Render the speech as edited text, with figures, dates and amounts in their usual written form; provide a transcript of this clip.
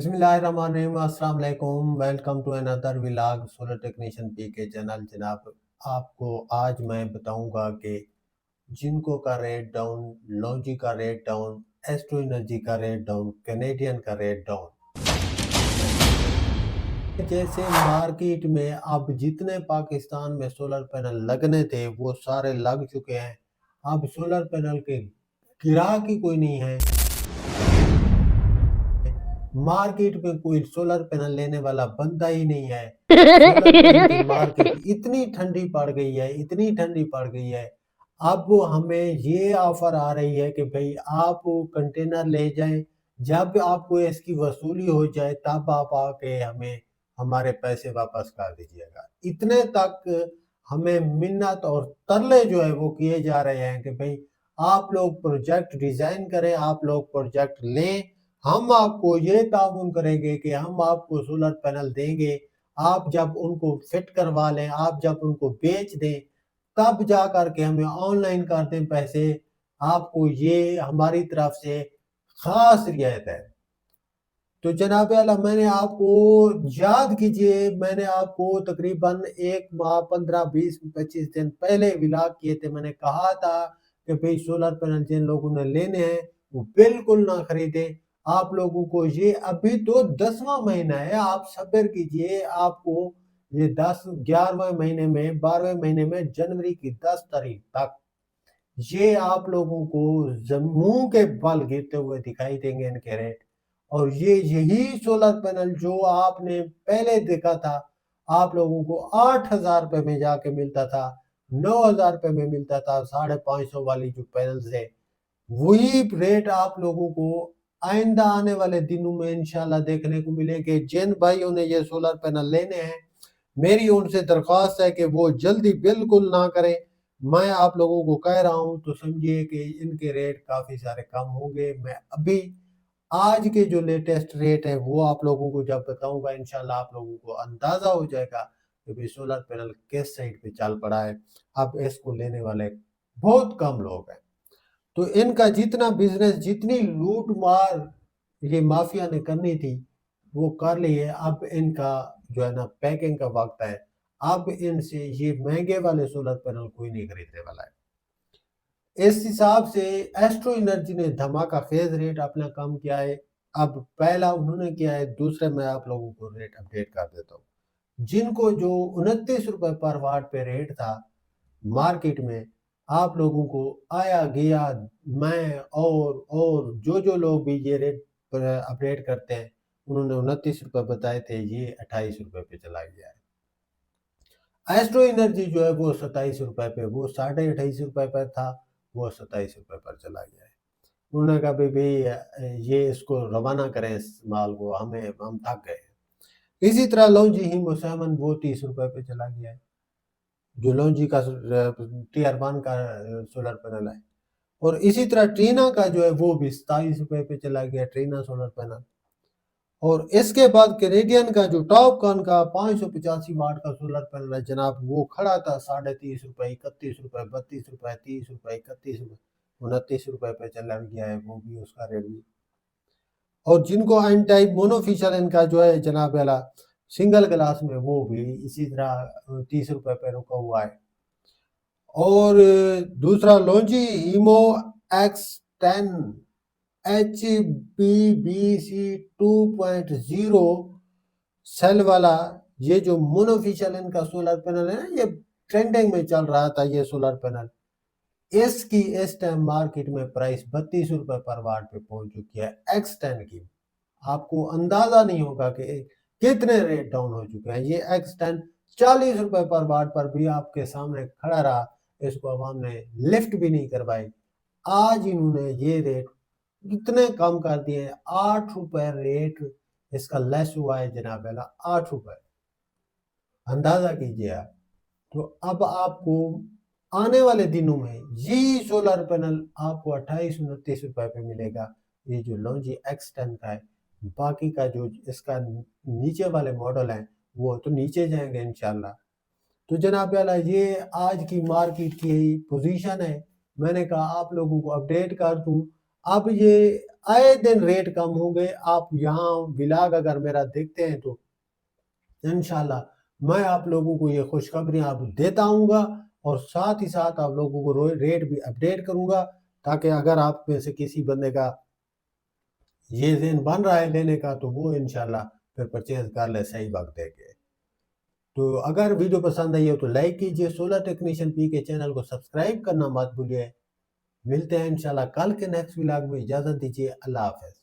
بسم اللہ الرحمن الرحیم، السلام علیکم، welcome to another vlog solar technician PK کے چینل۔ جناب آپ کو آج میں بتاؤں گا کہ جنکو کا ریٹ ڈاؤن، لونجی کا ریٹ ڈاؤن، ایسٹرو انرجی کا ریٹ ڈاؤن، کینیڈین کا ریٹ ڈاؤن۔ جیسے مارکیٹ میں اب جتنے پاکستان میں سولر پینل لگنے تھے وہ سارے لگ چکے ہیں۔ اب سولر پینل کے گراہک ہی کوئی نہیں ہے، مارکیٹ میں کوئی سولر پینل لینے والا بندہ ہی نہیں ہے۔ سولر پینل کی مارکیٹ اتنی ٹھنڈی پڑ گئی ہے، اب ہمیں یہ آفر آ رہی ہے کہ بھئی آپ کنٹینر لے جائیں، جب آپ کو اس کی وصولی ہو جائے تب آپ آ کے ہمیں ہمارے پیسے واپس کر دیجیے گا۔ اتنے تک ہمیں منت اور ترلے جو ہے وہ کیے جا رہے ہیں کہ بھئی آپ لوگ پروجیکٹ ڈیزائن کریں، آپ لوگ پروجیکٹ لیں، ہم آپ کو یہ تعاون کریں گے کہ ہم آپ کو سولر پینل دیں گے، آپ جب ان کو فٹ کروا لیں، آپ جب ان کو بیچ دیں تب جا کر کے ہمیں آن لائن کر دیں پیسے، آپ کو یہ ہماری طرف سے خاص رعایت ہے۔ تو جناب اعلیٰ، میں نے آپ کو یاد کیجئے، میں نے آپ کو تقریباً 1 ماہ 15 20 25 دن پہلے ولاگ کیے تھے، میں نے کہا تھا کہ بھئی سولر پینل جن لوگوں نے لینے ہیں وہ بالکل نہ خریدیں۔ آپ لوگوں کو یہ ابھی تو 10واں مہینہ ہے، آپ صبر کیجئے، آپ کو یہ 11ویں مہینے میں 12ویں مہینے میں جنوری کی 10 تاریخ تک یہ آپ لوگوں کو منہ کے بل گرتے ہوئے دکھائی دیں گے ان کے ریٹ۔ اور یہی سولر پینل جو آپ نے پہلے دیکھا تھا آپ لوگوں کو 8,000 روپے میں جا کے ملتا تھا، 9,000 روپے میں ملتا تھا 550 والی جو پینلز ہے، وہی ریٹ آپ لوگوں کو آئندہ آنے والے دنوں میں انشاءاللہ دیکھنے کو ملے کہ جن بھائیوں نے یہ سولر پینل لینے ہیں میری ان سے درخواست ہے کہ وہ جلدی بالکل نہ کریں۔ میں آپ لوگوں کو کہہ رہا ہوں تو سمجھیے کہ ان کے ریٹ کافی سارے کم ہوں گے۔ میں ابھی آج کے جو لیٹسٹ ریٹ ہے وہ آپ لوگوں کو جب بتاؤں گا انشاءاللہ آپ لوگوں کو اندازہ ہو جائے گا کہ بھی سولر پینل کس سائٹ پہ چل پڑا ہے۔ اب اس کو لینے والے بہت کم لوگ ہیں، تو ان کا جتنا بزنس، جتنی لوٹ مار یہ مافیا نے کرنی تھی وہ کر لی ہے۔ اب ان کا جو ہے نا پیکنگ کا وقت ہے، اب ان سے یہ مہنگے والے سولر پینل کوئی نہیں خریدنے والا ہے۔ اس حساب سے ایسٹرو انرجی نے دھماکہ خیز ریٹ اپنا کم کیا ہے۔ اب پہلا انہوں نے کیا ہے، دوسرے میں آپ لوگوں کو ریٹ اپڈیٹ کر دیتا ہوں۔ جن کو جو 29 روپے پر واٹ پہ ریٹ تھا مارکیٹ میں، آپ لوگوں کو آیا گیا، میں اور جو لوگ بھی یہ ریٹ پر اپڈیٹ کرتے ہیں انہوں نے 29 روپے بتائے تھے، یہ 28 روپے پہ چلا گیا ہے۔ ایسٹرو انرجی جو ہے وہ 27 روپے پہ، وہ 28.5 روپے پر تھا، وہ 27 روپے پر چلا گیا ہے۔ انہوں نے کہا بھئی یہ اس کو روانہ کریں، اس مال کو، ہم تھک گئے۔ اسی طرح لونجی ہیمو 7 وہ 30 روپے پہ چلا گیا ہے، جو لونجی کا ٹی اربان کا سولر پینل ہے۔ اور اسی طرح ٹرینا کا جو ہے وہ بھی 27 روپے پہ چلا گیا، ٹرینا سولر پینل۔ اور اس کے بعد کینیڈین کا جو ٹاپ کان کا 585 واٹ کا سولر پینل ہے جناب، وہ کھڑا تھا 30.5 روپے، 31 روپے، 32 روپے، 30 روپے، 31 روپے، 29 روپے پہ چلا گیا ہے، وہ بھی اس کا ریٹ بھی۔ اور جن کو این ٹائپ مونو فیشر ان کا جو ہے جناب اعلیٰ سنگل گلاس میں، وہ بھی اسی طرح 30 روپے پہ رکا ہوا ہے۔ اور دوسرا لونجی ہیمو X10 HBBC 2.0 سیل والا، یہ جو مونوفیشل ان کا سولر پینل ہے نا، یہ ٹرینڈنگ میں چل رہا تھا یہ سولر پینل، اس کی اس ٹائم مارکیٹ میں پرائس 32 روپے پر واٹ پہ پہنچ چکی ہے X10 کی۔ آپ کو اندازہ نہیں ہوگا کہ کتنے ریٹ ڈاؤن ہو چکے ہیں۔ یہ X10 40 روپے پر واٹ پر بھی آپ کے سامنے کھڑا رہا، اس کو عوام نے لفٹ بھی نہیں کروائی۔ آج انہوں نے یہ ریٹ اتنے کم کر دیے، 8 روپے ریٹ اس کا لیس ہوا ہے جناب اعلیٰ، 8 روپے، اندازہ کیجئے آپ۔ تو اب آپ کو آنے والے دنوں میں یہی سولر پینل آپ کو 28-29 روپے پہ ملے گا، یہ جو لونجی X10 کا ہے۔ باقی کا جو اس کا نیچے والے ماڈل ہیں وہ تو نیچے جائیں گے انشاءاللہ۔ تو جناب اعلیٰ یہ آج کی مارکیٹ کی پوزیشن ہے، میں نے کہا آپ لوگوں کو اپڈیٹ کر دوں۔ اب یہ آئے دن ریٹ کم ہوں گے. آپ یہاں ولاگ اگر میرا دیکھتے ہیں تو انشاءاللہ میں آپ لوگوں کو یہ خوشخبریاں آپ دیتا ہوں گا، اور ساتھ ہی ساتھ آپ لوگوں کو ریٹ بھی اپڈیٹ کروں گا، تاکہ اگر آپ میں سے کسی بندے کا یہ ذہن بن رہا ہے لینے کا تو وہ انشاءاللہ پھر پرچیز کر لے صحیح وقت دے کے. تو اگر ویڈیو پسند آئی ہو تو لائک کیجئے، سولر ٹیکنیشین پی کے چینل کو سبسکرائب کرنا مت بھولیے. ملتے ہیں انشاءاللہ کل کے نیکسٹ ولاگ میں. اجازت دیجیے. اللہ حافظ.